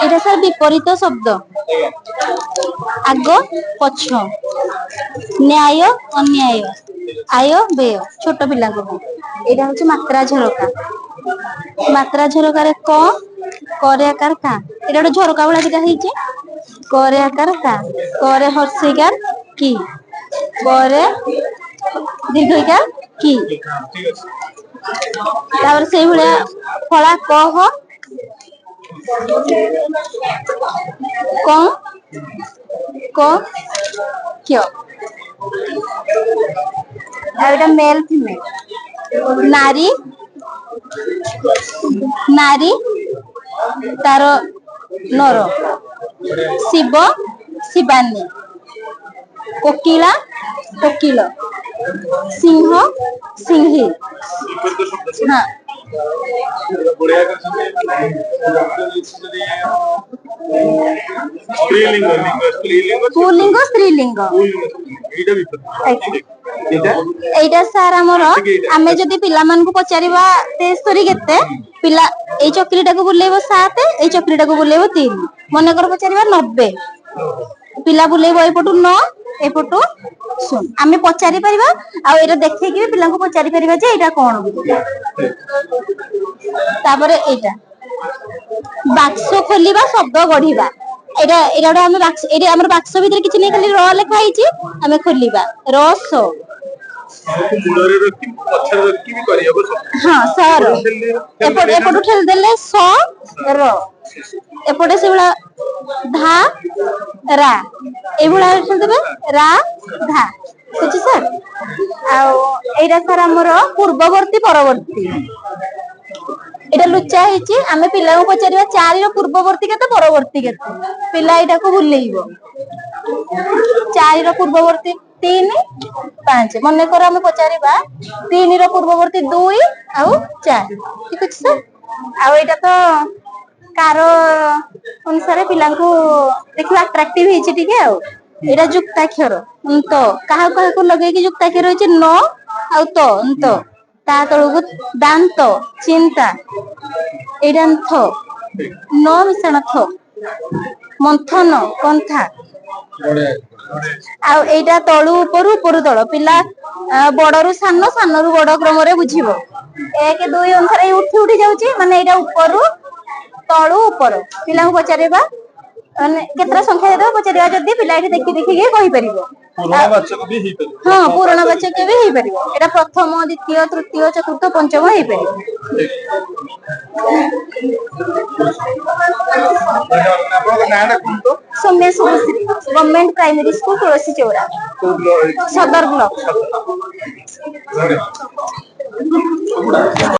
এটা স্যার বিপরীত শব্দ। আগ পছ, ন্যায় ଅନ୍যায়, আয় ব্যয়, ছোট পিলাଙ୍କ ପାଇଁ। এটা হচ্ছে মাত্রা ঝরকা। মাত্রা ঝরকারে ক, করে আকার কা, এটা ଗୋଟେ ঝরକା ভଳିଆ দিଟା ହେଇଛି। করে আকার কা, করে হর্ষিকার কি, করে দীর্ঘিকার কি। তাପରେ ସେଇଭଳିଆ ଫଳା କହ, କ, କ, କ୍ୟ। ଆଉ এটা মেল ফিমেল। নারী, নারী তার নর। শিব, শিবানী। কোকিলা, কোকিল। সিংহ, সিংহী। হ্যাঁ পুলিঙ্গ স্ত্রীলিঙ্গ। এইটা স্যার আমার আমি যদি ପିଲାମାନଙ୍କୁ ପଚାରିବା 73 କେତେ, ପିଲା ଏଇ ଚକ୍ରୀଟାକୁ ବୁଲେଇବ 7, ଏଇ ଚକ୍ରୀଟାକୁ ବୁଲେଇବ 3। ମନେକର ପଚାରିବା 90, ପିଲା ବୁଲେଇବ ଏପଟୁ 9, ଏପଟୁ 0। ଆମେ ପଚାରି ପାରିବା ଆଉ ଏଇଟା ଦେଖେଇକି ବି ପିଲାଙ୍କୁ ପଚାରି ପାରିବା ଯେ ଏଇଟା କଣ। ତାପରେ ଏଇଟା ବାକ୍ସ ଖୋଲିବା, ଶବ୍ଦ ଗଢିବା। ଏଇଟା ଏଇଟା ଗୋଟେ ଆମେ ବାକ୍ସ, ଏଇଟା ଆମର ବାକ୍ସ ଭିତରେ କିଛି ନାହିଁ, ଖାଲି ର ଲେଖା ହେଇଛି, ଆମେ ଖୋଲିବା। ରସ, ହଁ ସର। ଏପଟୁ ଠେଲିଦେଲେ ସ ର, ଏପଟେ ସେଇଭଳିଆ ଧା ରା, এইভଳିଆ ଠେଲିଦେବେ ରା ଧା। ବୁଝି ସାର୍। ଆଉ ଏଇଟା ସାର୍ ଆମର ପୂର୍ବବର୍ତ୍ତୀ ପରବର୍ତ୍ତୀ। এটা লুচা ହେଇଛି। ଆମେ ପିଲାଙ୍କୁ ପଚାରିବା 4 ର ପୂର୍ବବର୍ତ୍ତୀ କେତେ, ପରବର୍ତ୍ତୀ କେତେ। ପିଲା ଏଇଟାକୁ ବୁଲେଇବ। 4 ର ପୂର୍ବବର୍ତ୍ତୀ 3, 5। ମନେକର ଆମେ ପଚାରିବା 3 ର ପୂର୍ବବର୍ତ୍ତୀ 2 ଆଉ 4। ଠିକ ଅଛି ସାର୍। ଆଉ ଏଇଟା ତ କାର ଅନୁସାରେ ପିଲାଙ୍କୁ ଦେଖିବା ଆଟ୍ରାକ୍ଟିଭ ହେଇଛି ଟିକେ। ଆଉ ଏଇଟା ଯୁକ୍ତାକ୍ଷର ତ, କାହାକୁ କାହାକୁ ଲଗେଇକି ଯୁକ୍ତାକ୍ଷର ହେଇଛି ନ ଆଉ ତ, ତ ତା ତଳକୁ ଦାନ୍ତ, ଚିନ୍ତା। ଏଇଟା ଥ, ନ ମିଶାଣ ଥ, ମନ୍ଥନ, ପନ୍ଥା। ଆଉ ଏଇଟା ତଳୁ ଉପରୁ, ଉପରୁ ତଳ। ପିଲା ବଡରୁ ସାନ, ସାନରୁ ବଡ କ୍ରମରେ ବୁଝିବ। 1 2 ଅନୁସାରେ ଉଠି ଉଠି ଯାଉଛି, ମାନେ ଏଇଟା ଉପରୁ ତଳୁ ଉପର। ପିଲାଙ୍କୁ ପଚାରିବା ମାନେ କେତେଟା ସଂଖ୍ୟା ଦେଇଦବା, ପଚାରିବା ଯଦି ପିଲା ଏଠି ଦେଖି ଦେଖିକି କହିପାରିବ। ହଁ ପୂରଣ ବାଚକ ବି ହେଇପାରିବ। ଏଇଟା ପ୍ରଥମ, ଦ୍ୱିତୀୟ, ତୃତୀୟ, ଚତୁର୍ଥ, ପଞ୍ଚମ ହେଇପାରିବ। Soumya Subhashree, government primary school, Tulasi Chaura, Sadar block.